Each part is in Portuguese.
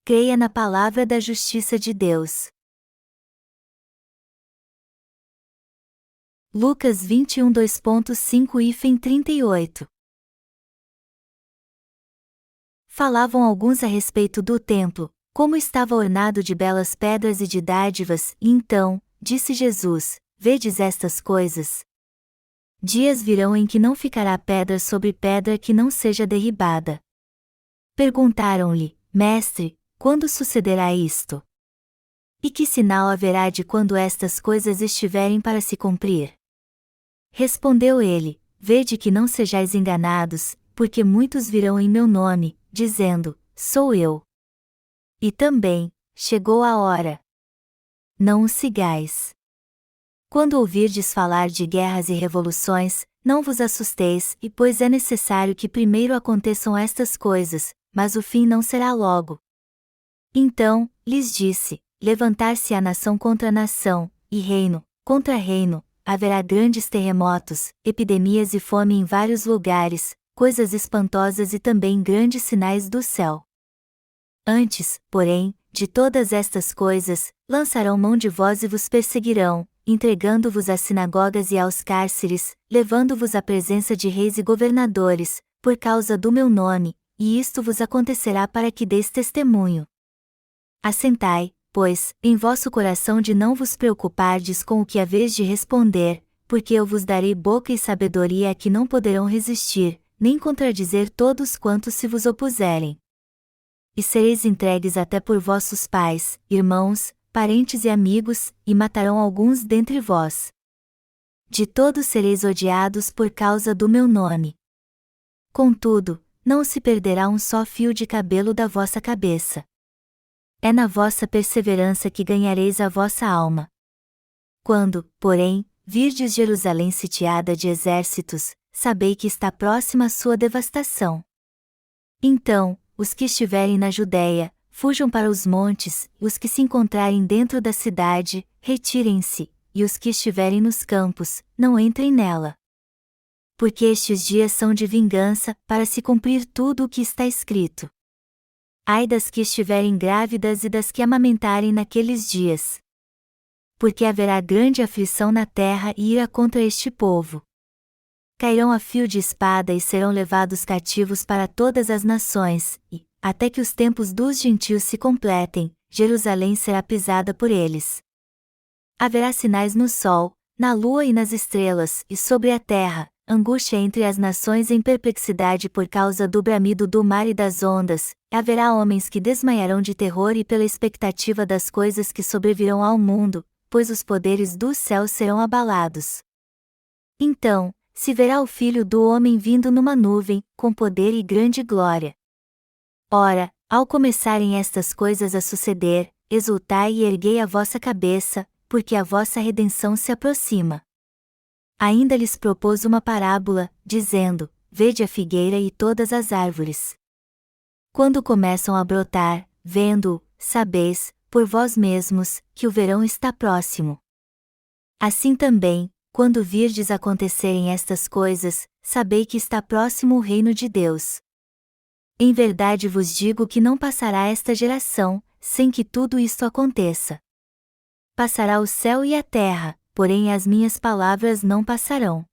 creia na palavra da justiça de Deus. Lucas 21 2.5-38. Falavam alguns a respeito do templo, como estava ornado de belas pedras e de dádivas, e então, disse Jesus, vedes estas coisas? Dias virão em que não ficará pedra sobre pedra que não seja derribada. Perguntaram-lhe, Mestre, quando sucederá isto? E que sinal haverá de quando estas coisas estiverem para se cumprir? Respondeu ele, vede que não sejais enganados, porque muitos virão em meu nome, dizendo, sou eu. E também, chegou a hora. Não os sigais. Quando ouvirdes falar de guerras e revoluções, não vos assusteis, e pois é necessário que primeiro aconteçam estas coisas, mas o fim não será logo. Então, lhes disse, levantar-se-á nação contra nação, e reino, contra reino, haverá grandes terremotos, epidemias e fome em vários lugares, coisas espantosas e também grandes sinais do céu. Antes, porém, de todas estas coisas, lançarão mão de vós e vos perseguirão, entregando-vos às sinagogas e aos cárceres, levando-vos à presença de reis e governadores, por causa do meu nome, e isto vos acontecerá para que deis testemunho. Assentai, pois, em vosso coração de não vos preocupardes com o que haveis de responder, porque eu vos darei boca e sabedoria a que não poderão resistir, nem contradizer todos quantos se vos opuserem. E sereis entregues até por vossos pais, irmãos, parentes e amigos, e matarão alguns dentre vós. De todos sereis odiados por causa do meu nome. Contudo, não se perderá um só fio de cabelo da vossa cabeça. É na vossa perseverança que ganhareis a vossa alma. Quando, porém, virdes Jerusalém sitiada de exércitos, sabei que está próxima a sua devastação. Então, os que estiverem na Judéia, fujam para os montes, e os que se encontrarem dentro da cidade, retirem-se, e os que estiverem nos campos, não entrem nela. Porque estes dias são de vingança, para se cumprir tudo o que está escrito. Ai das que estiverem grávidas e das que amamentarem naqueles dias. Porque haverá grande aflição na terra e ira contra este povo. Cairão a fio de espada e serão levados cativos para todas as nações, e, até que os tempos dos gentios se completem, Jerusalém será pisada por eles. Haverá sinais no sol, na lua e nas estrelas, e sobre a terra, angústia entre as nações em perplexidade por causa do bramido do mar e das ondas, haverá homens que desmaiarão de terror e pela expectativa das coisas que sobrevirão ao mundo, pois os poderes do céu serão abalados. Então, se verá o Filho do Homem vindo numa nuvem, com poder e grande glória. Ora, ao começarem estas coisas a suceder, exultai e erguei a vossa cabeça, porque a vossa redenção se aproxima. Ainda lhes propôs uma parábola, dizendo, vede a figueira e todas as árvores. Quando começam a brotar, vendo-o, sabeis, por vós mesmos, que o verão está próximo. Assim também, quando virdes acontecerem estas coisas, sabei que está próximo o reino de Deus. Em verdade vos digo que não passará esta geração, sem que tudo isto aconteça. Passará o céu e a terra, porém as minhas palavras não passarão.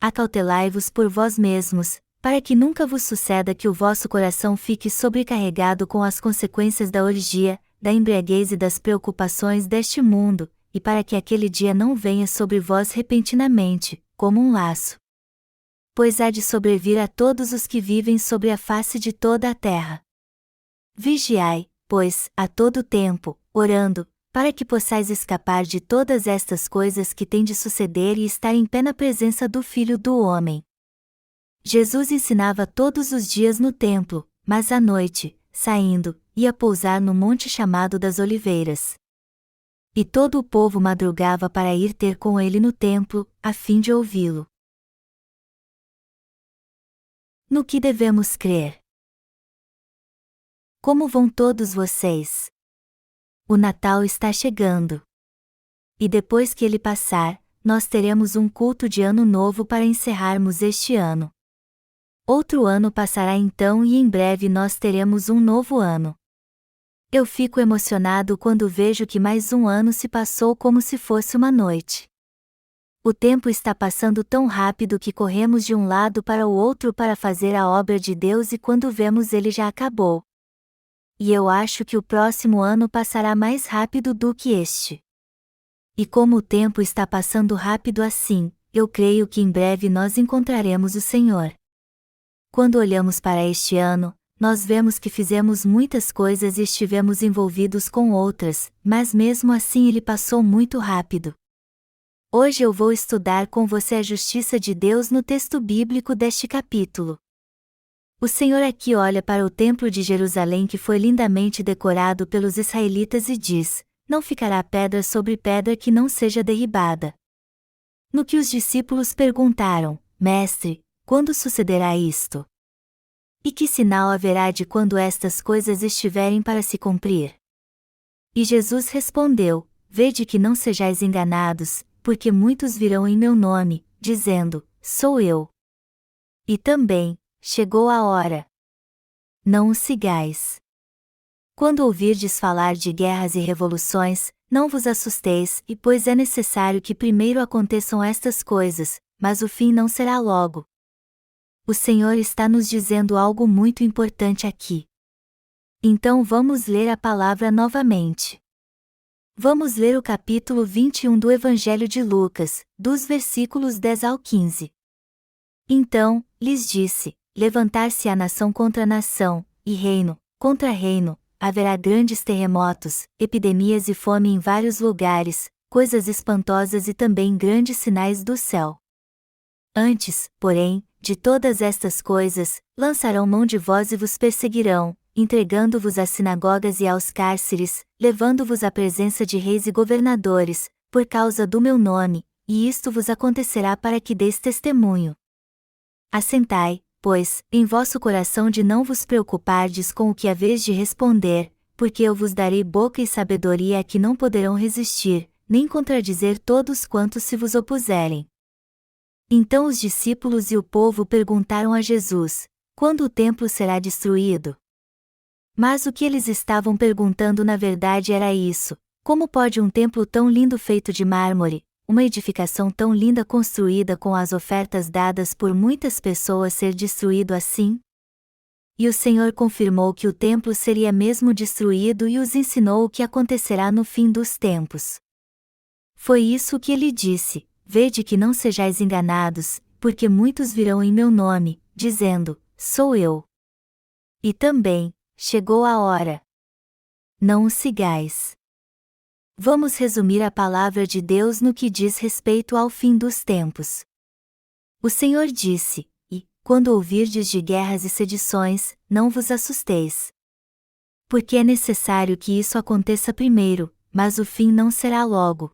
Acautelai-vos por vós mesmos, para que nunca vos suceda que o vosso coração fique sobrecarregado com as consequências da orgia, da embriaguez e das preocupações deste mundo, e para que aquele dia não venha sobre vós repentinamente, como um laço. Pois há de sobrevir a todos os que vivem sobre a face de toda a terra. Vigiai, pois, a todo tempo, orando, para que possais escapar de todas estas coisas que têm de suceder e estar em pé na presença do Filho do Homem. Jesus ensinava todos os dias no templo, mas à noite, saindo, ia pousar no monte chamado das Oliveiras. E todo o povo madrugava para ir ter com ele no templo, a fim de ouvi-lo. No que devemos crer? Como vão todos vocês? O Natal está chegando. E depois que ele passar, nós teremos um culto de Ano Novo para encerrarmos este ano. Outro ano passará então e em breve nós teremos um novo ano. Eu fico emocionado quando vejo que mais um ano se passou como se fosse uma noite. O tempo está passando tão rápido que corremos de um lado para o outro para fazer a obra de Deus e quando vemos ele já acabou. E eu acho que o próximo ano passará mais rápido do que este. E como o tempo está passando rápido assim, eu creio que em breve nós encontraremos o Senhor. Quando olhamos para este ano, nós vemos que fizemos muitas coisas e estivemos envolvidos com outras, mas mesmo assim ele passou muito rápido. Hoje eu vou estudar com você a justiça de Deus no texto bíblico deste capítulo. O Senhor aqui olha para o templo de Jerusalém que foi lindamente decorado pelos israelitas e diz: não ficará pedra sobre pedra que não seja derribada. No que os discípulos perguntaram: Mestre, quando sucederá isto? E que sinal haverá de quando estas coisas estiverem para se cumprir? E Jesus respondeu: Vede que não sejais enganados, porque muitos virão em meu nome, dizendo: Sou eu. E também: Chegou a hora. Não os sigais. Quando ouvirdes falar de guerras e revoluções, não vos assusteis, e pois é necessário que primeiro aconteçam estas coisas, mas o fim não será logo. O Senhor está nos dizendo algo muito importante aqui. Então vamos ler a palavra novamente. Vamos ler o capítulo 21 do Evangelho de Lucas, dos versículos 10 ao 15. Então, lhes disse: levantar-se-á nação contra nação, e reino contra reino, haverá grandes terremotos, epidemias e fome em vários lugares, coisas espantosas e também grandes sinais do céu. Antes, porém, de todas estas coisas, lançarão mão de vós e vos perseguirão, entregando-vos às sinagogas e aos cárceres, levando-vos à presença de reis e governadores, por causa do meu nome, e isto vos acontecerá para que deis testemunho. Assentai, pois, em vosso coração de não vos preocupardes com o que haveis de responder, porque eu vos darei boca e sabedoria a que não poderão resistir, nem contradizer todos quantos se vos opuserem. Então os discípulos e o povo perguntaram a Jesus: quando o templo será destruído? Mas o que eles estavam perguntando na verdade era isso: como pode um templo tão lindo feito de mármore, uma edificação tão linda construída com as ofertas dadas por muitas pessoas ser destruído assim? E o Senhor confirmou que o templo seria mesmo destruído e os ensinou o que acontecerá no fim dos tempos. Foi isso que ele disse: vede que não sejais enganados, porque muitos virão em meu nome, dizendo: Sou eu. E também: chegou a hora. Não os sigais. Vamos resumir a palavra de Deus no que diz respeito ao fim dos tempos. O Senhor disse: e, quando ouvirdes de guerras e sedições, não vos assusteis. Porque é necessário que isso aconteça primeiro, mas o fim não será logo.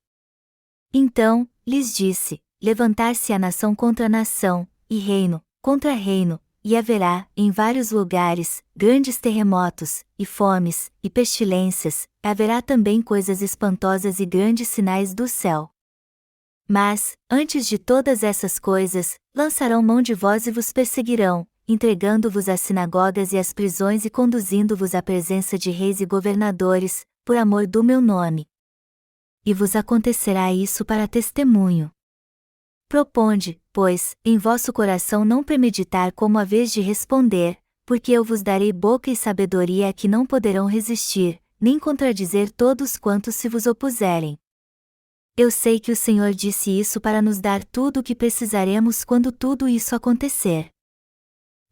Então, lhes disse: levantar-se-á nação contra nação, e reino contra reino, e haverá, em vários lugares, grandes terremotos, e fomes, e pestilências, haverá também coisas espantosas e grandes sinais do céu. Mas, antes de todas essas coisas, lançarão mão de vós e vos perseguirão, entregando-vos às sinagogas e às prisões e conduzindo-vos à presença de reis e governadores, por amor do meu nome. E vos acontecerá isso para testemunho. Proponde, pois, em vosso coração não premeditar como haveis de responder, porque eu vos darei boca e sabedoria a que não poderão resistir, nem contradizer todos quantos se vos opuserem. Eu sei que o Senhor disse isso para nos dar tudo o que precisaremos quando tudo isso acontecer.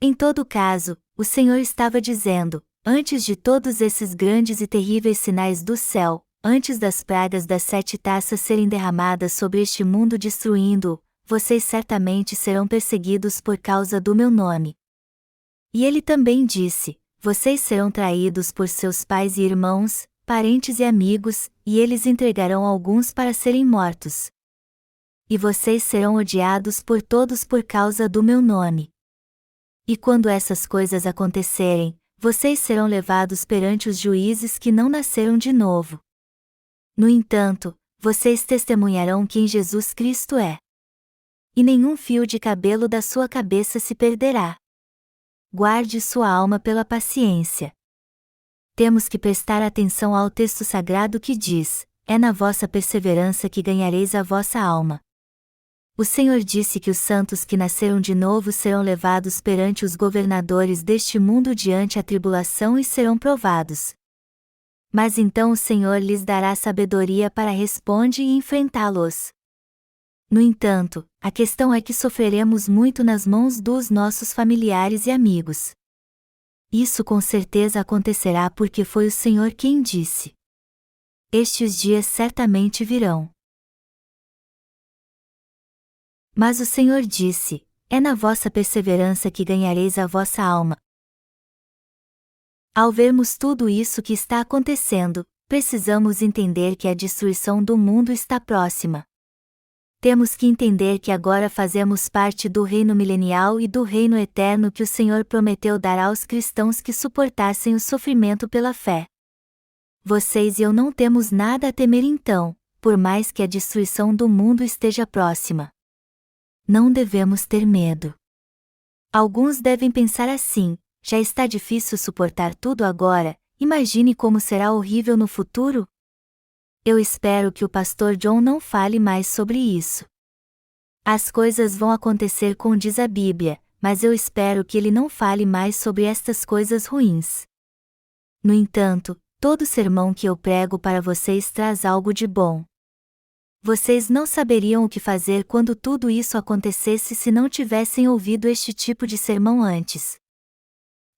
Em todo caso, o Senhor estava dizendo: antes de todos esses grandes e terríveis sinais do céu, antes das pragas das 7 taças serem derramadas sobre este mundo destruindo-o, vocês certamente serão perseguidos por causa do meu nome. E ele também disse: vocês serão traídos por seus pais e irmãos, parentes e amigos, e eles entregarão alguns para serem mortos. E vocês serão odiados por todos por causa do meu nome. E quando essas coisas acontecerem, vocês serão levados perante os juízes que não nasceram de novo. No entanto, vocês testemunharão quem Jesus Cristo é. E nenhum fio de cabelo da sua cabeça se perderá. Guarde sua alma pela paciência. Temos que prestar atenção ao texto sagrado que diz: é na vossa perseverança que ganhareis a vossa alma. O Senhor disse que os santos que nasceram de novo serão levados perante os governadores deste mundo diante a tribulação e serão provados. Mas então o Senhor lhes dará sabedoria para responder e enfrentá-los. No entanto, a questão é que sofreremos muito nas mãos dos nossos familiares e amigos. Isso com certeza acontecerá porque foi o Senhor quem disse. Estes dias certamente virão. Mas o Senhor disse: é na vossa perseverança que ganhareis a vossa alma. Ao vermos tudo isso que está acontecendo, precisamos entender que a destruição do mundo está próxima. Temos que entender que agora fazemos parte do reino milenial e do reino eterno que o Senhor prometeu dar aos cristãos que suportassem o sofrimento pela fé. Vocês e eu não temos nada a temer então, por mais que a destruição do mundo esteja próxima. Não devemos ter medo. Alguns devem pensar assim: já está difícil suportar tudo agora, imagine como será horrível no futuro? Eu espero que o pastor John não fale mais sobre isso. As coisas vão acontecer como diz a Bíblia, mas eu espero que ele não fale mais sobre estas coisas ruins. No entanto, todo sermão que eu prego para vocês traz algo de bom. Vocês não saberiam o que fazer quando tudo isso acontecesse se não tivessem ouvido este tipo de sermão antes.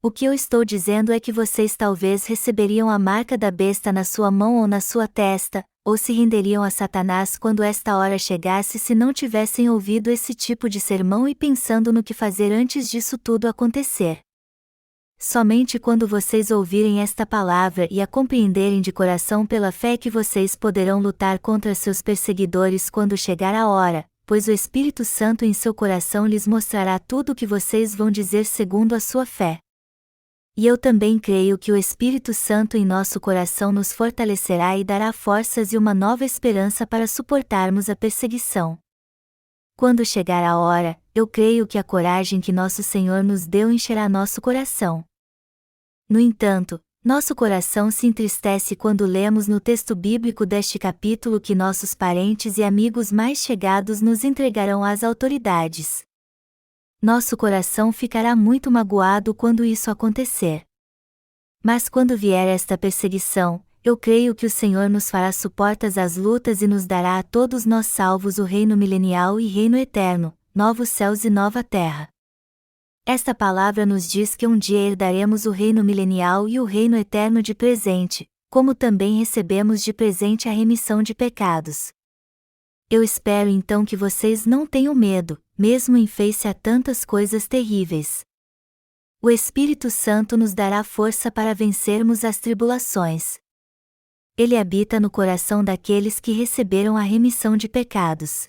O que eu estou dizendo é que vocês talvez receberiam a marca da besta na sua mão ou na sua testa, ou se renderiam a Satanás quando esta hora chegasse se não tivessem ouvido esse tipo de sermão e pensando no que fazer antes disso tudo acontecer. Somente quando vocês ouvirem esta palavra e a compreenderem de coração pela fé que vocês poderão lutar contra seus perseguidores quando chegar a hora, pois o Espírito Santo em seu coração lhes mostrará tudo o que vocês vão dizer segundo a sua fé. E eu também creio que o Espírito Santo em nosso coração nos fortalecerá e dará forças e uma nova esperança para suportarmos a perseguição. Quando chegar a hora, eu creio que a coragem que nosso Senhor nos deu encherá nosso coração. No entanto, nosso coração se entristece quando lemos no texto bíblico deste capítulo que nossos parentes e amigos mais chegados nos entregarão às autoridades. Nosso coração ficará muito magoado quando isso acontecer. Mas quando vier esta perseguição, eu creio que o Senhor nos fará suportas às lutas e nos dará a todos nós salvos o reino milenial e reino eterno, novos céus e nova terra. Esta palavra nos diz que um dia herdaremos o reino milenial e o reino eterno de presente, como também recebemos de presente a remissão de pecados. Eu espero então que vocês não tenham medo, mesmo em face a tantas coisas terríveis. O Espírito Santo nos dará força para vencermos as tribulações. Ele habita no coração daqueles que receberam a remissão de pecados.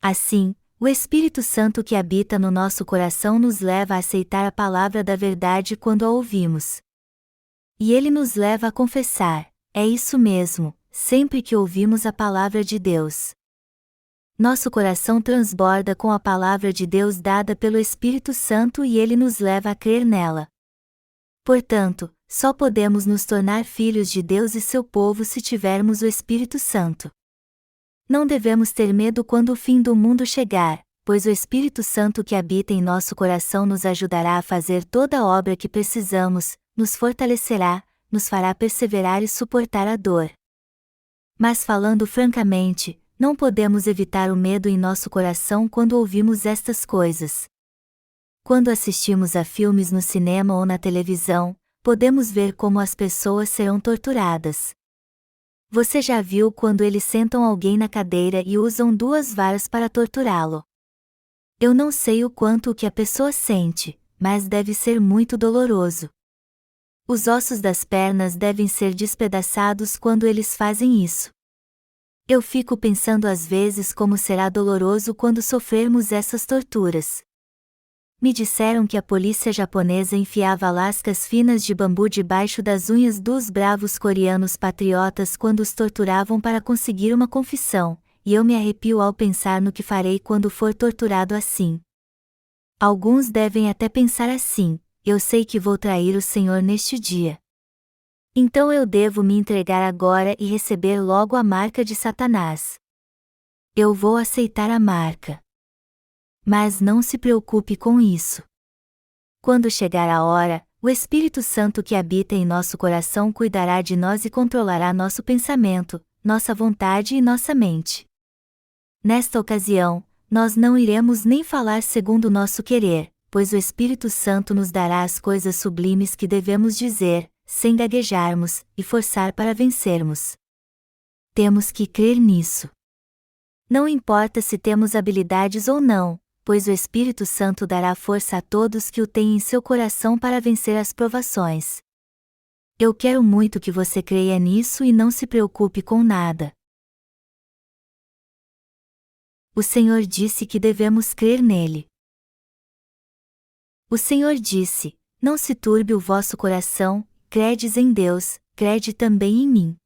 Assim, o Espírito Santo que habita no nosso coração nos leva a aceitar a palavra da verdade quando a ouvimos. E ele nos leva a confessar: é isso mesmo, sempre que ouvimos a palavra de Deus. Nosso coração transborda com a palavra de Deus dada pelo Espírito Santo e ele nos leva a crer nela. Portanto, só podemos nos tornar filhos de Deus e seu povo se tivermos o Espírito Santo. Não devemos ter medo quando o fim do mundo chegar, pois o Espírito Santo que habita em nosso coração nos ajudará a fazer toda a obra que precisamos, nos fortalecerá, nos fará perseverar e suportar a dor. Mas falando francamente, não podemos evitar o medo em nosso coração quando ouvimos estas coisas. Quando assistimos a filmes no cinema ou na televisão, podemos ver como as pessoas serão torturadas. Você já viu quando eles sentam alguém na cadeira e usam 2 varas para torturá-lo? Eu não sei o quanto o que a pessoa sente, mas deve ser muito doloroso. Os ossos das pernas devem ser despedaçados quando eles fazem isso. Eu fico pensando às vezes como será doloroso quando sofrermos essas torturas. Me disseram que a polícia japonesa enfiava lascas finas de bambu debaixo das unhas dos bravos coreanos patriotas quando os torturavam para conseguir uma confissão, e eu me arrepio ao pensar no que farei quando for torturado assim. Alguns devem até pensar assim: eu sei que vou trair o Senhor neste dia. Então eu devo me entregar agora e receber logo a marca de Satanás. Eu vou aceitar a marca. Mas não se preocupe com isso. Quando chegar a hora, o Espírito Santo que habita em nosso coração cuidará de nós e controlará nosso pensamento, nossa vontade e nossa mente. Nesta ocasião, nós não iremos nem falar segundo o nosso querer, pois o Espírito Santo nos dará as coisas sublimes que devemos dizer, sem gaguejarmos, e forçar para vencermos. Temos que crer nisso. Não importa se temos habilidades ou não, pois o Espírito Santo dará força a todos que o têm em seu coração para vencer as provações. Eu quero muito que você creia nisso e não se preocupe com nada. O Senhor disse que devemos crer nele. O Senhor disse: não se turbe o vosso coração, credes em Deus, crede também em mim.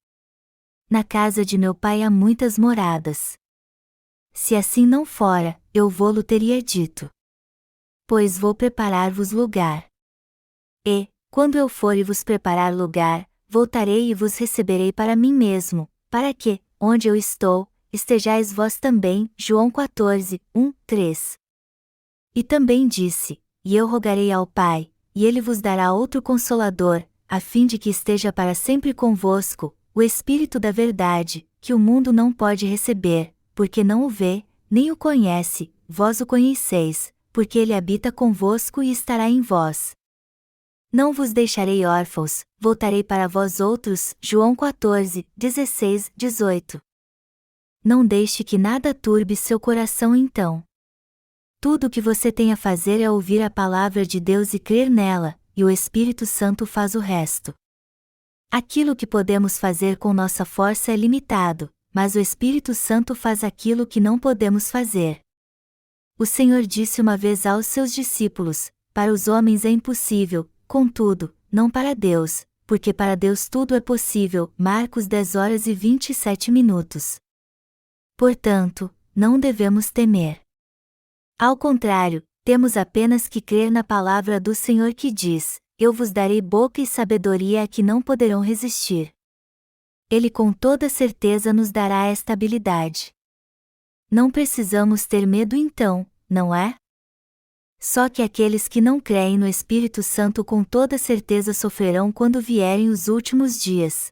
Na casa de meu Pai há muitas moradas. Se assim não fora, eu vô-lo teria dito. Pois vou preparar-vos lugar. E, quando eu for e vos preparar lugar, voltarei e vos receberei para mim mesmo, para que, onde eu estou, estejais vós também. João 14, 1, 3. E também disse: e eu rogarei ao Pai, e ele vos dará outro Consolador, a fim de que esteja para sempre convosco, o Espírito da verdade, que o mundo não pode receber, porque não o vê, nem o conhece, vós o conheceis, porque ele habita convosco e estará em vós. Não vos deixarei órfãos, voltarei para vós outros. João 14, 16, 18. Não deixe que nada turbe seu coração então. Tudo o que você tem a fazer é ouvir a palavra de Deus e crer nela, e o Espírito Santo faz o resto. Aquilo que podemos fazer com nossa força é limitado, mas o Espírito Santo faz aquilo que não podemos fazer. O Senhor disse uma vez aos seus discípulos: para os homens é impossível, contudo, não para Deus, porque para Deus tudo é possível. Marcos 10h27. Portanto, não devemos temer. Ao contrário, temos apenas que crer na palavra do Senhor que diz: eu vos darei boca e sabedoria a que não poderão resistir. Ele com toda certeza nos dará esta habilidade. Não precisamos ter medo então, não é? Só que aqueles que não creem no Espírito Santo com toda certeza sofrerão quando vierem os últimos dias.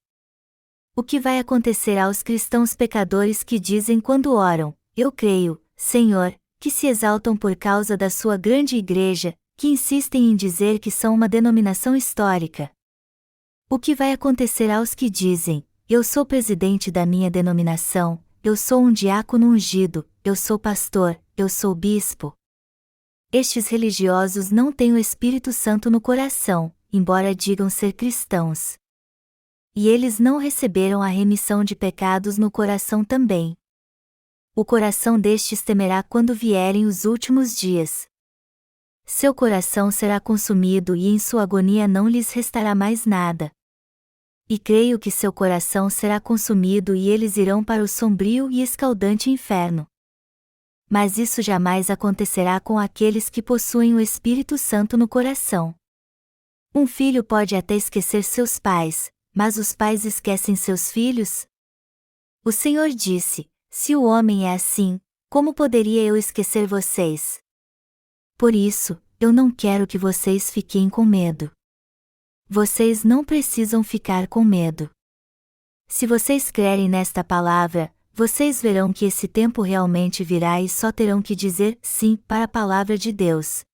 O que vai acontecer aos cristãos pecadores que dizem quando oram: eu creio, Senhor, que se exaltam por causa da sua grande igreja, que insistem em dizer que são uma denominação histórica? O que vai acontecer aos que dizem: eu sou presidente da minha denominação, eu sou um diácono ungido, eu sou pastor, eu sou bispo? Estes religiosos não têm o Espírito Santo no coração, embora digam ser cristãos. E eles não receberam a remissão de pecados no coração também. O coração destes temerá quando vierem os últimos dias. Seu coração será consumido e em sua agonia não lhes restará mais nada. E creio que seu coração será consumido e eles irão para o sombrio e escaldante inferno. Mas isso jamais acontecerá com aqueles que possuem o Espírito Santo no coração. Um filho pode até esquecer seus pais, mas os pais esquecem seus filhos? O Senhor disse: se o homem é assim, como poderia eu esquecer vocês? Por isso, eu não quero que vocês fiquem com medo. Vocês não precisam ficar com medo. Se vocês crerem nesta palavra, vocês verão que esse tempo realmente virá e só terão que dizer sim para a palavra de Deus.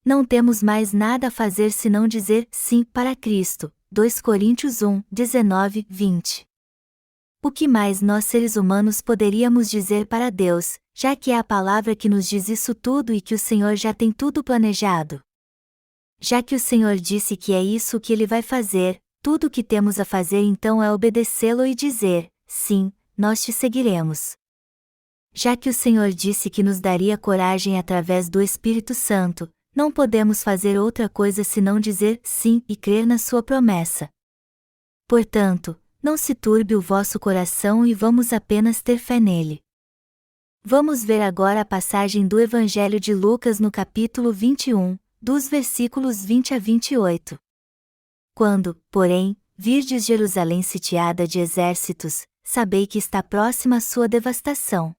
Não temos mais nada a fazer senão dizer sim para Cristo. 2 Coríntios 1, 19, 20. O que mais nós seres humanos poderíamos dizer para Deus, já que é a palavra que nos diz isso tudo e que o Senhor já tem tudo planejado? Já que o Senhor disse que é isso que Ele vai fazer, tudo o que temos a fazer então é obedecê-lo e dizer: sim, nós te seguiremos. Já que o Senhor disse que nos daria coragem através do Espírito Santo, não podemos fazer outra coisa senão dizer sim e crer na sua promessa. Portanto, não se turbe o vosso coração e vamos apenas ter fé nele. Vamos ver agora a passagem do Evangelho de Lucas no capítulo 21, dos versículos 20 a 28. Quando, porém, virdes Jerusalém sitiada de exércitos, sabei que está próxima a sua devastação.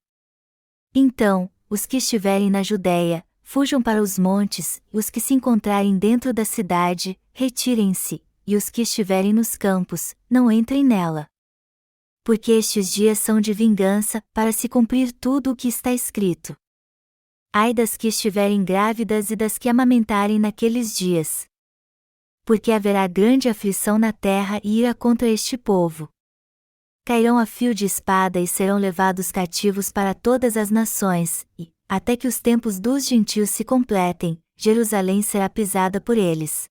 Então, os que estiverem na Judéia, fujam para os montes, e os que se encontrarem dentro da cidade, retirem-se, e os que estiverem nos campos, não entrem nela. Porque estes dias são de vingança, para se cumprir tudo o que está escrito. Ai das que estiverem grávidas e das que amamentarem naqueles dias. Porque haverá grande aflição na terra e ira contra este povo. Cairão a fio de espada e serão levados cativos para todas as nações, e, até que os tempos dos gentios se completem, Jerusalém será pisada por eles.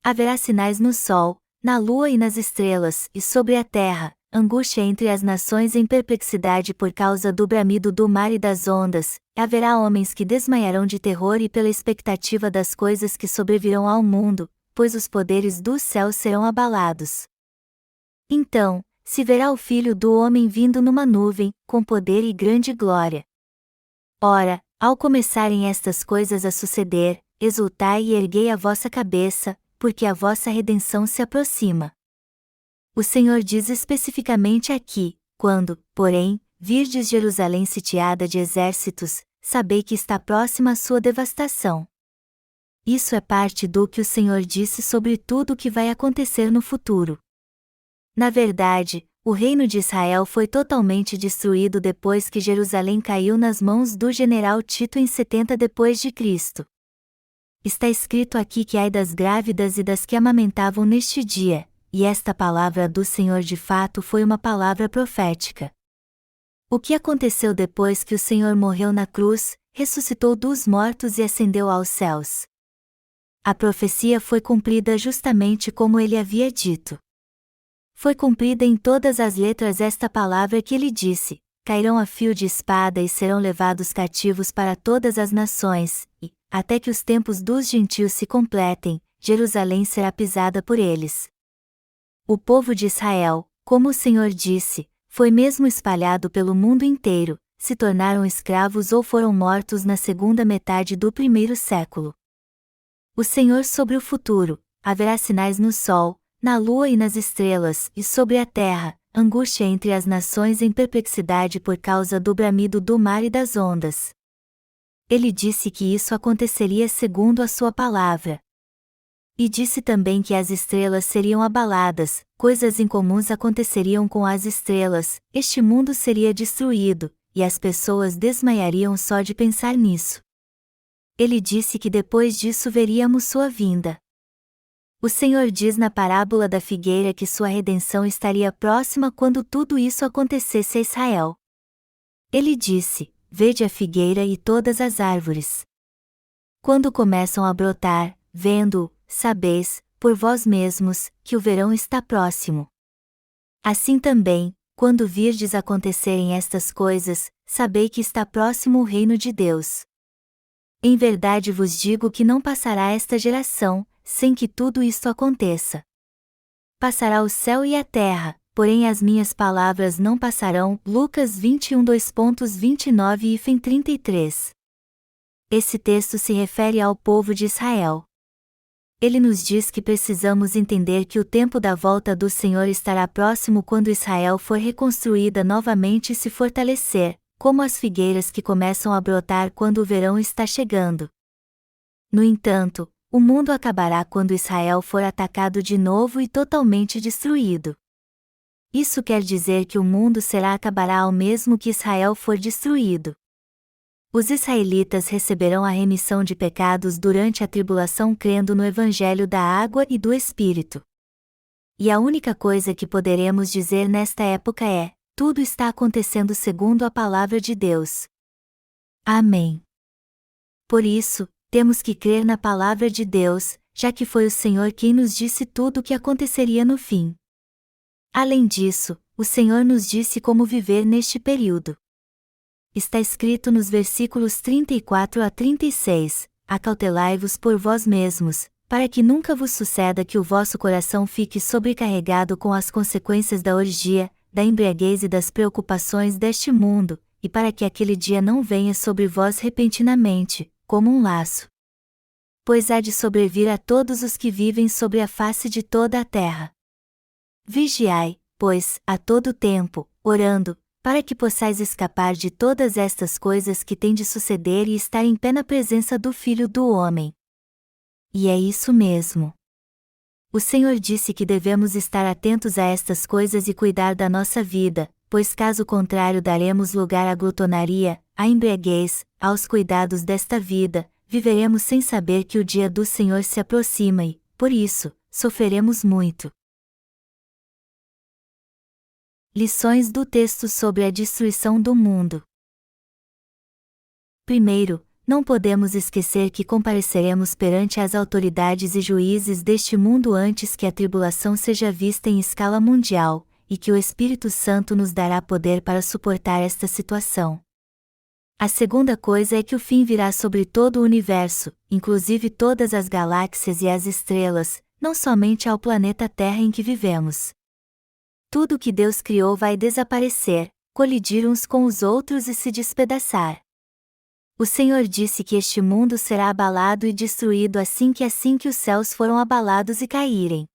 Haverá sinais no sol, na lua e nas estrelas, e sobre a terra, angústia entre as nações em perplexidade por causa do bramido do mar e das ondas, haverá homens que desmaiarão de terror e pela expectativa das coisas que sobrevirão ao mundo, pois os poderes dos céus serão abalados. Então, se verá o Filho do Homem vindo numa nuvem, com poder e grande glória. Ora, ao começarem estas coisas a suceder, exultai e erguei a vossa cabeça, porque a vossa redenção se aproxima. O Senhor diz especificamente aqui, quando, porém, virdes Jerusalém sitiada de exércitos, sabei que está próxima a sua devastação. Isso é parte do que o Senhor disse sobre tudo o que vai acontecer no futuro. Na verdade, o reino de Israel foi totalmente destruído depois que Jerusalém caiu nas mãos do general Tito em 70 d.C. Está escrito aqui que ai das grávidas e das que amamentavam neste dia, e esta palavra do Senhor de fato foi uma palavra profética. O que aconteceu depois que o Senhor morreu na cruz, ressuscitou dos mortos e ascendeu aos céus? A profecia foi cumprida justamente como ele havia dito. Foi cumprida em todas as letras esta palavra que ele disse: cairão a fio de espada e serão levados cativos para todas as nações, e, até que os tempos dos gentios se completem, Jerusalém será pisada por eles. O povo de Israel, como o Senhor disse, foi mesmo espalhado pelo mundo inteiro, se tornaram escravos ou foram mortos na segunda metade do primeiro século. O Senhor sobre o futuro: haverá sinais no sol, na lua e nas estrelas, e sobre a terra, angústia entre as nações em perplexidade por causa do bramido do mar e das ondas. Ele disse que isso aconteceria segundo a sua palavra. E disse também que as estrelas seriam abaladas, coisas incomuns aconteceriam com as estrelas, este mundo seria destruído, e as pessoas desmaiariam só de pensar nisso. Ele disse que depois disso veríamos sua vinda. O Senhor diz na parábola da figueira que sua redenção estaria próxima quando tudo isso acontecesse a Israel. Ele disse: vede a figueira e todas as árvores. Quando começam a brotar, vendo-o, sabeis, por vós mesmos, que o verão está próximo. Assim também, quando virdes acontecerem estas coisas, sabei que está próximo o reino de Deus. Em verdade vos digo que não passará esta geração, sem que tudo isto aconteça. Passará o céu e a terra, porém as minhas palavras não passarão. Lucas 21 2.29 e 33. Esse texto se refere ao povo de Israel. Ele nos diz que precisamos entender que o tempo da volta do Senhor estará próximo quando Israel for reconstruída novamente e se fortalecer, como as figueiras que começam a brotar quando o verão está chegando. No entanto, o mundo acabará quando Israel for atacado de novo e totalmente destruído. Isso quer dizer que o mundo acabará ao mesmo que Israel for destruído. Os israelitas receberão a remissão de pecados durante a tribulação crendo no Evangelho da água e do Espírito. E a única coisa que poderemos dizer nesta época é: tudo está acontecendo segundo a palavra de Deus. Amém. Por isso, temos que crer na palavra de Deus, já que foi o Senhor quem nos disse tudo o que aconteceria no fim. Além disso, o Senhor nos disse como viver neste período. Está escrito nos versículos 34 a 36, acautelai-vos por vós mesmos, para que nunca vos suceda que o vosso coração fique sobrecarregado com as consequências da orgia, da embriaguez e das preocupações deste mundo, e para que aquele dia não venha sobre vós repentinamente, como um laço. Pois há de sobrevir a todos os que vivem sobre a face de toda a terra. Vigiai, pois, a todo tempo, orando, para que possais escapar de todas estas coisas que têm de suceder e estar em pé na presença do Filho do Homem. E é isso mesmo. O Senhor disse que devemos estar atentos a estas coisas e cuidar da nossa vida, pois caso contrário daremos lugar à glutonaria, à embriaguez, aos cuidados desta vida, viveremos sem saber que o dia do Senhor se aproxima e, por isso, sofreremos muito. Lições do texto sobre a destruição do mundo. Primeiro, não podemos esquecer que compareceremos perante as autoridades e juízes deste mundo antes que a tribulação seja vista em escala mundial, e que o Espírito Santo nos dará poder para suportar esta situação. A segunda coisa é que o fim virá sobre todo o universo, inclusive todas as galáxias e as estrelas, não somente ao planeta Terra em que vivemos. Tudo que Deus criou vai desaparecer, colidir uns com os outros e se despedaçar. O Senhor disse que este mundo será abalado e destruído assim que os céus foram abalados e caírem.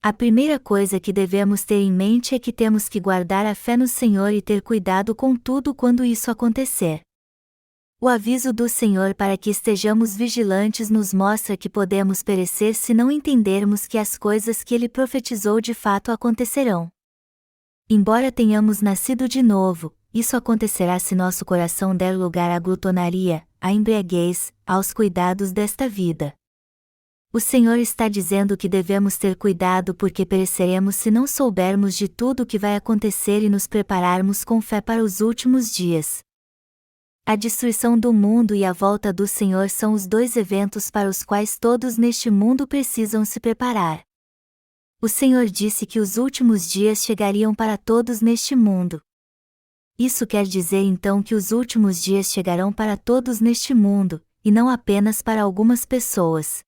A primeira coisa que devemos ter em mente é que temos que guardar a fé no Senhor e ter cuidado com tudo quando isso acontecer. O aviso do Senhor para que estejamos vigilantes nos mostra que podemos perecer se não entendermos que as coisas que Ele profetizou de fato acontecerão. Embora tenhamos nascido de novo, isso acontecerá se nosso coração der lugar à glutonaria, à embriaguez, aos cuidados desta vida. O Senhor está dizendo que devemos ter cuidado porque pereceremos se não soubermos de tudo o que vai acontecer e nos prepararmos com fé para os últimos dias. A destruição do mundo e a volta do Senhor são os dois eventos para os quais todos neste mundo precisam se preparar. O Senhor disse que os últimos dias chegariam para todos neste mundo. Isso quer dizer então que os últimos dias chegarão para todos neste mundo, e não apenas para algumas pessoas.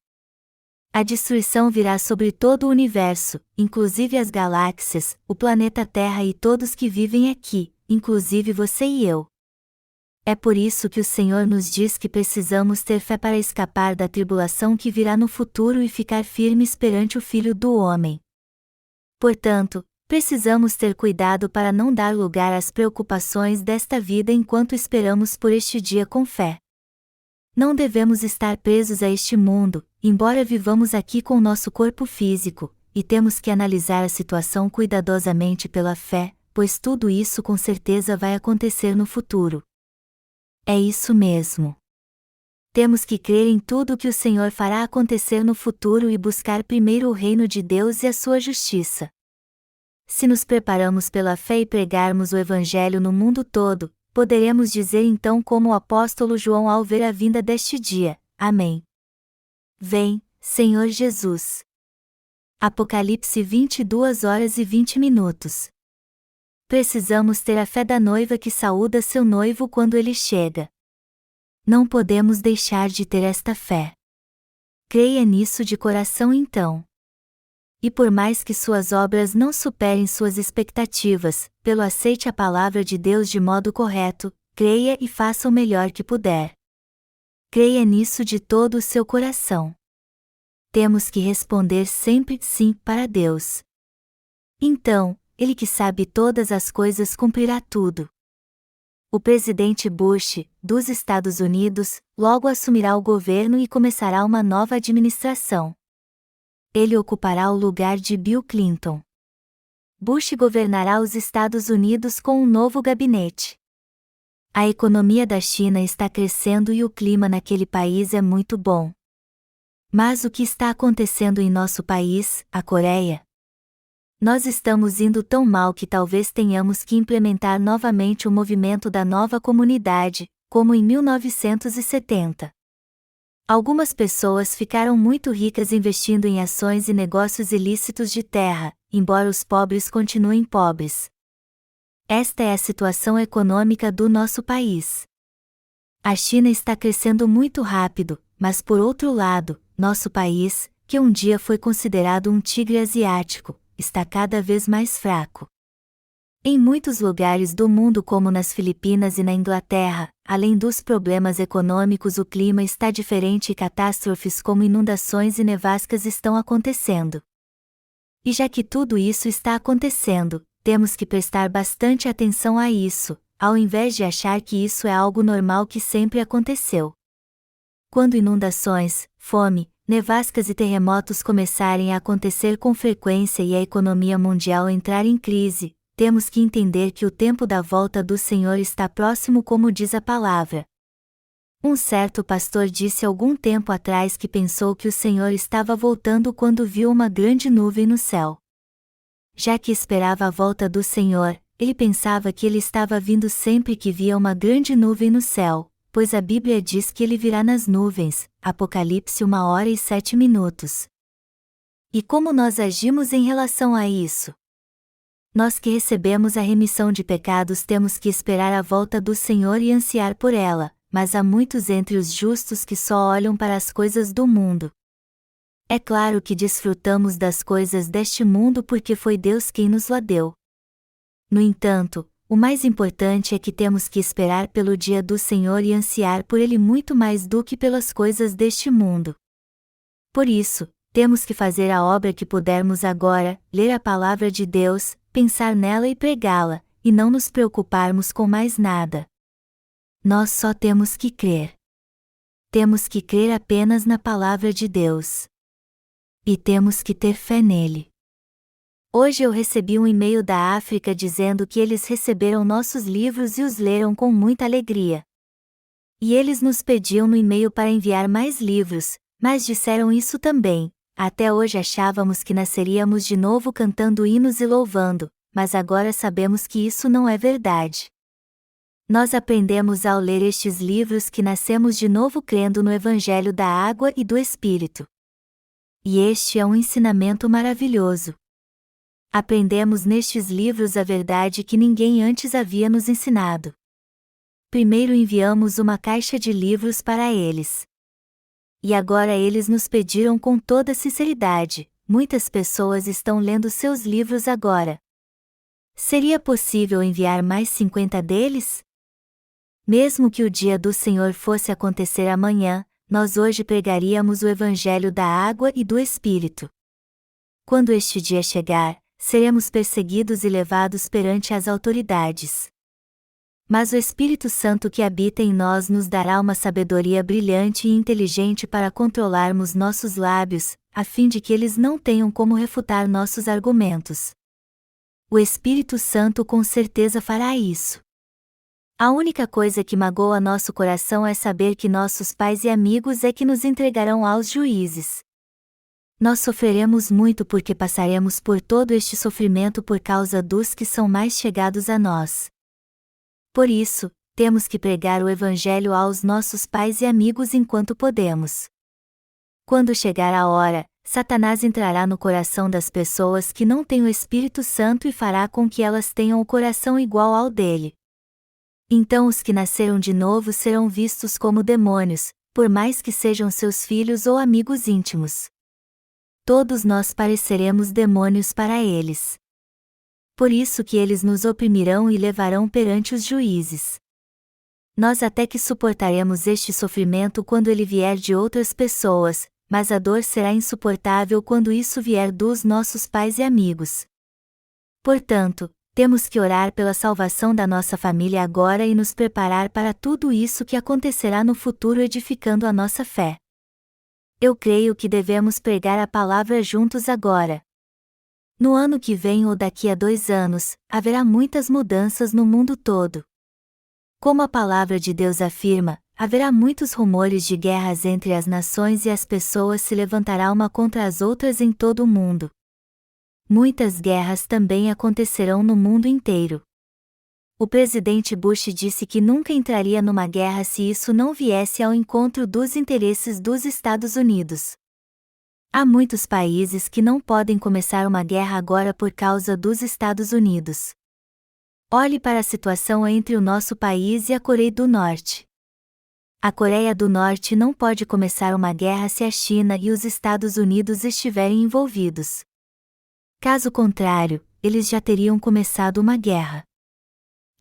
A destruição virá sobre todo o universo, inclusive as galáxias, o planeta Terra e todos que vivem aqui, inclusive você e eu. É por isso que o Senhor nos diz que precisamos ter fé para escapar da tribulação que virá no futuro e ficar firmes perante o Filho do Homem. Portanto, precisamos ter cuidado para não dar lugar às preocupações desta vida enquanto esperamos por este dia com fé. Não devemos estar presos a este mundo, embora vivamos aqui com nosso corpo físico, e temos que analisar a situação cuidadosamente pela fé, pois tudo isso com certeza vai acontecer no futuro. É isso mesmo. Temos que crer em tudo que o Senhor fará acontecer no futuro e buscar primeiro o reino de Deus e a sua justiça. Se nos preparamos pela fé e pregarmos o Evangelho no mundo todo, poderemos dizer então como o apóstolo João ao ver a vinda deste dia: Amém. Vem, Senhor Jesus. Apocalipse 22h20. Precisamos ter a fé da noiva que saúda seu noivo quando ele chega. Não podemos deixar de ter esta fé. Creia nisso de coração então. E por mais que suas obras não superem suas expectativas, aceite a palavra de Deus de modo correto, creia e faça o melhor que puder. Creia nisso de todo o seu coração. Temos que responder sempre sim para Deus. Então, Ele que sabe todas as coisas cumprirá tudo. O presidente Bush, dos Estados Unidos, logo assumirá o governo e começará uma nova administração. Ele ocupará o lugar de Bill Clinton. Bush governará os Estados Unidos com um novo gabinete. A economia da China está crescendo e o clima naquele país é muito bom. Mas o que está acontecendo em nosso país, a Coreia? Nós estamos indo tão mal que talvez tenhamos que implementar novamente o movimento da nova comunidade, como em 1970. Algumas pessoas ficaram muito ricas investindo em ações e negócios ilícitos de terra, embora os pobres continuem pobres. Esta é a situação econômica do nosso país. A China está crescendo muito rápido, mas por outro lado, nosso país, que um dia foi considerado um tigre asiático, está cada vez mais fraco. Em muitos lugares do mundo como nas Filipinas e na Inglaterra, além dos problemas econômicos, o clima está diferente e catástrofes como inundações e nevascas estão acontecendo. E já que tudo isso está acontecendo, temos que prestar bastante atenção a isso, ao invés de achar que isso é algo normal que sempre aconteceu. Quando inundações, fome, nevascas e terremotos começarem a acontecer com frequência e a economia mundial entrar em crise, temos que entender que o tempo da volta do Senhor está próximo, como diz a palavra. Um certo pastor disse algum tempo atrás que pensou que o Senhor estava voltando quando viu uma grande nuvem no céu. Já que esperava a volta do Senhor, ele pensava que ele estava vindo sempre que via uma grande nuvem no céu, pois a Bíblia diz que ele virá nas nuvens, Apocalipse 1h07. E como nós agimos em relação a isso? Nós que recebemos a remissão de pecados temos que esperar a volta do Senhor e ansiar por ela, mas há muitos entre os justos que só olham para as coisas do mundo. É claro que desfrutamos das coisas deste mundo porque foi Deus quem nos lá deu. No entanto, o mais importante é que temos que esperar pelo dia do Senhor e ansiar por ele muito mais do que pelas coisas deste mundo. Por isso, temos que fazer a obra que pudermos agora, ler a palavra de Deus, pensar nela e pregá-la, e não nos preocuparmos com mais nada. Nós só temos que crer. Temos que crer apenas na palavra de Deus. E temos que ter fé nele. Hoje eu recebi um e-mail da África dizendo que eles receberam nossos livros e os leram com muita alegria. E eles nos pediam no e-mail para enviar mais livros, mas disseram isso também. Até hoje achávamos que nasceríamos de novo cantando hinos e louvando, mas agora sabemos que isso não é verdade. Nós aprendemos ao ler estes livros que nascemos de novo crendo no Evangelho da Água e do Espírito. E este é um ensinamento maravilhoso. Aprendemos nestes livros a verdade que ninguém antes havia nos ensinado. Primeiro enviamos uma caixa de livros para eles. E agora eles nos pediram com toda sinceridade, muitas pessoas estão lendo seus livros agora. Seria possível enviar mais 50 deles? Mesmo que o dia do Senhor fosse acontecer amanhã, nós hoje pregaríamos o Evangelho da Água e do Espírito. Quando este dia chegar, seremos perseguidos e levados perante as autoridades. Mas o Espírito Santo que habita em nós nos dará uma sabedoria brilhante e inteligente para controlarmos nossos lábios, a fim de que eles não tenham como refutar nossos argumentos. O Espírito Santo com certeza fará isso. A única coisa que magoa nosso coração é saber que nossos pais e amigos é que nos entregarão aos juízes. Nós sofreremos muito porque passaremos por todo este sofrimento por causa dos que são mais chegados a nós. Por isso, temos que pregar o Evangelho aos nossos pais e amigos enquanto podemos. Quando chegar a hora, Satanás entrará no coração das pessoas que não têm o Espírito Santo e fará com que elas tenham o coração igual ao dele. Então os que nasceram de novo serão vistos como demônios, por mais que sejam seus filhos ou amigos íntimos. Todos nós pareceremos demônios para eles. Por isso que eles nos oprimirão e levarão perante os juízes. Nós até que suportaremos este sofrimento quando ele vier de outras pessoas, mas a dor será insuportável quando isso vier dos nossos pais e amigos. Portanto, temos que orar pela salvação da nossa família agora e nos preparar para tudo isso que acontecerá no futuro edificando a nossa fé. Eu creio que devemos pregar a palavra juntos agora. No ano que vem ou daqui a 2 anos, haverá muitas mudanças no mundo todo. Como a palavra de Deus afirma, haverá muitos rumores de guerras entre as nações e as pessoas se levantará uma contra as outras em todo o mundo. Muitas guerras também acontecerão no mundo inteiro. O presidente Bush disse que nunca entraria numa guerra se isso não viesse ao encontro dos interesses dos Estados Unidos. Há muitos países que não podem começar uma guerra agora por causa dos Estados Unidos. Olhe para a situação entre o nosso país e a Coreia do Norte. A Coreia do Norte não pode começar uma guerra se a China e os Estados Unidos estiverem envolvidos. Caso contrário, eles já teriam começado uma guerra.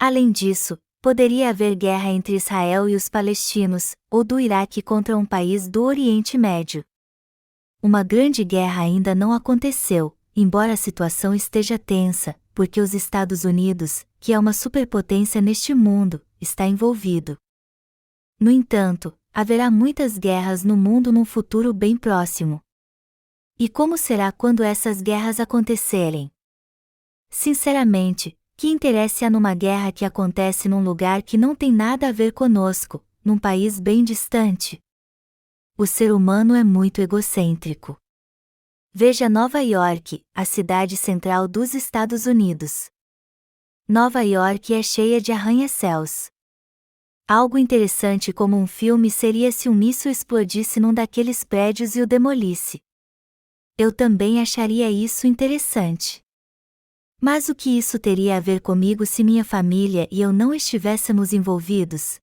Além disso, poderia haver guerra entre Israel e os palestinos, ou do Iraque contra um país do Oriente Médio. Uma grande guerra ainda não aconteceu, embora a situação esteja tensa, porque os Estados Unidos, que é uma superpotência neste mundo, está envolvido. No entanto, haverá muitas guerras no mundo num futuro bem próximo. E como será quando essas guerras acontecerem? Sinceramente, que interesse há numa guerra que acontece num lugar que não tem nada a ver conosco, num país bem distante? O ser humano é muito egocêntrico. Veja Nova York, a cidade central dos Estados Unidos. Nova York é cheia de arranha-céus. Algo interessante como um filme seria se um míssil explodisse num daqueles prédios e o demolisse. Eu também acharia isso interessante. Mas o que isso teria a ver comigo se minha família e eu não estivéssemos envolvidos?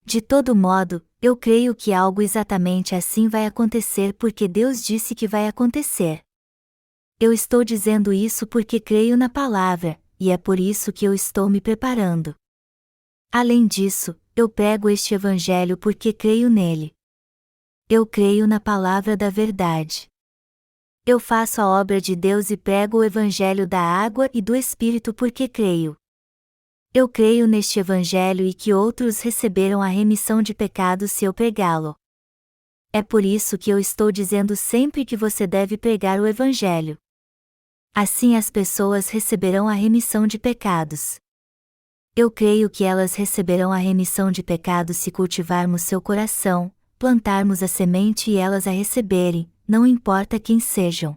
De todo modo, eu creio que algo exatamente assim vai acontecer porque Deus disse que vai acontecer. Eu estou dizendo isso porque creio na palavra, e é por isso que eu estou me preparando. Além disso, eu prego este evangelho porque creio nele. Eu creio na palavra da verdade. Eu faço a obra de Deus e prego o evangelho da água e do Espírito porque creio. Eu creio neste evangelho e que outros receberam a remissão de pecados se eu pregá-lo. É por isso que eu estou dizendo sempre que você deve pregar o evangelho. Assim as pessoas receberão a remissão de pecados. Eu creio que elas receberão a remissão de pecados se cultivarmos seu coração, plantarmos a semente e elas a receberem, não importa quem sejam.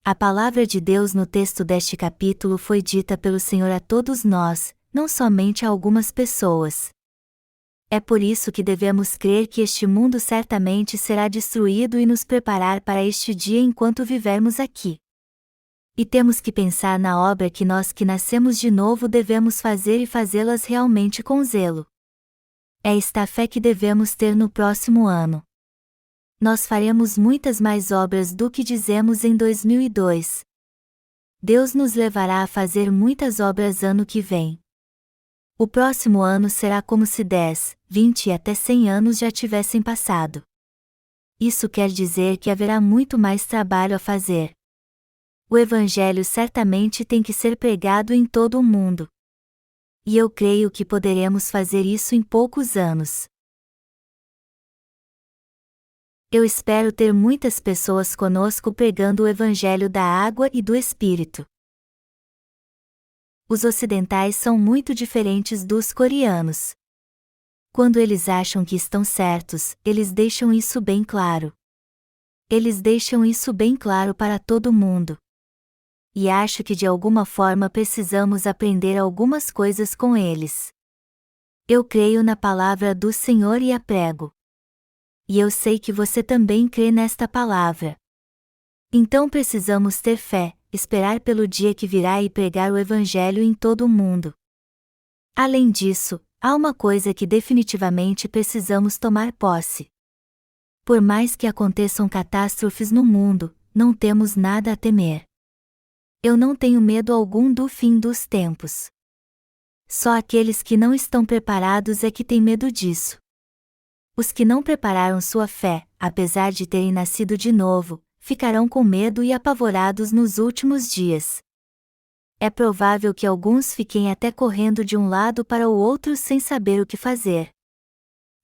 A palavra de Deus no texto deste capítulo foi dita pelo Senhor a todos nós, não somente a algumas pessoas. É por isso que devemos crer que este mundo certamente será destruído e nos preparar para este dia enquanto vivermos aqui. E temos que pensar na obra que nós que nascemos de novo devemos fazer e fazê-las realmente com zelo. É esta fé que devemos ter no próximo ano. Nós faremos muitas mais obras do que dizemos em 2002. Deus nos levará a fazer muitas obras ano que vem. O próximo ano será como se 10, 20 e até 100 anos já tivessem passado. Isso quer dizer que haverá muito mais trabalho a fazer. O Evangelho certamente tem que ser pregado em todo o mundo. E eu creio que poderemos fazer isso em poucos anos. Eu espero ter muitas pessoas conosco pregando o Evangelho da água e do Espírito. Os ocidentais são muito diferentes dos coreanos. Quando eles acham que estão certos, eles deixam isso bem claro. Eles deixam isso bem claro para todo mundo. E acho que de alguma forma precisamos aprender algumas coisas com eles. Eu creio na palavra do Senhor e a prego. E eu sei que você também crê nesta palavra. Então precisamos ter fé, esperar pelo dia que virá e pregar o Evangelho em todo o mundo. Além disso, há uma coisa que definitivamente precisamos tomar posse. Por mais que aconteçam catástrofes no mundo, não temos nada a temer. Eu não tenho medo algum do fim dos tempos. Só aqueles que não estão preparados é que têm medo disso. Os que não prepararam sua fé, apesar de terem nascido de novo, ficarão com medo e apavorados nos últimos dias. É provável que alguns fiquem até correndo de um lado para o outro sem saber o que fazer.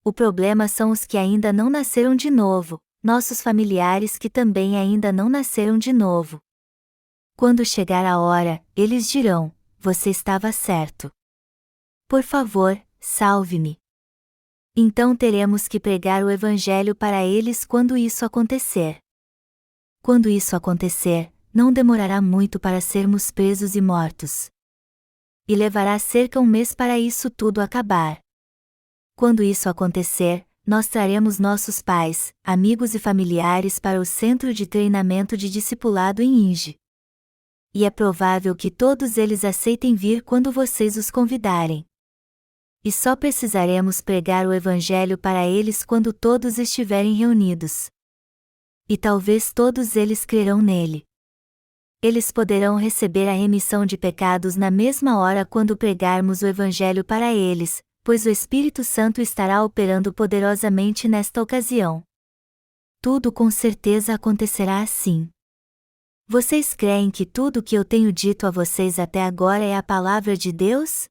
O problema são os que ainda não nasceram de novo, nossos familiares que também ainda não nasceram de novo. Quando chegar a hora, eles dirão: você estava certo. Por favor, salve-me. Então teremos que pregar o Evangelho para eles quando isso acontecer. Quando isso acontecer, não demorará muito para sermos presos e mortos. E levará cerca de um mês para isso tudo acabar. Quando isso acontecer, nós traremos nossos pais, amigos e familiares para o centro de treinamento de discipulado em Inge. E é provável que todos eles aceitem vir quando vocês os convidarem. E só precisaremos pregar o Evangelho para eles quando todos estiverem reunidos. E talvez todos eles crerão nele. Eles poderão receber a remissão de pecados na mesma hora quando pregarmos o Evangelho para eles, pois o Espírito Santo estará operando poderosamente nesta ocasião. Tudo com certeza acontecerá assim. Vocês creem que tudo o que eu tenho dito a vocês até agora é a palavra de Deus?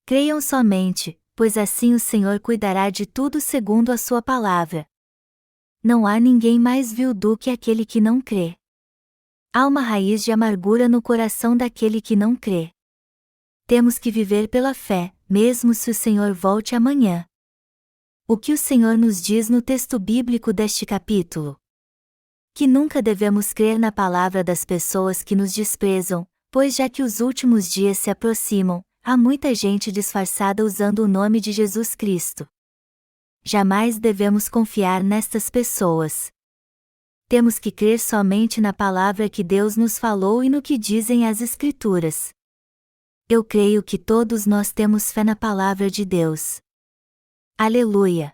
Creiam somente, pois assim o Senhor cuidará de tudo segundo a sua palavra. Não há ninguém mais vil do que aquele que não crê. Há uma raiz de amargura no coração daquele que não crê. Temos que viver pela fé, mesmo se o Senhor volte amanhã. O que o Senhor nos diz no texto bíblico deste capítulo? Que nunca devemos crer na palavra das pessoas que nos desprezam, pois já que os últimos dias se aproximam, há muita gente disfarçada usando o nome de Jesus Cristo. Jamais devemos confiar nestas pessoas. Temos que crer somente na palavra que Deus nos falou e no que dizem as Escrituras. Eu creio que todos nós temos fé na palavra de Deus. Aleluia!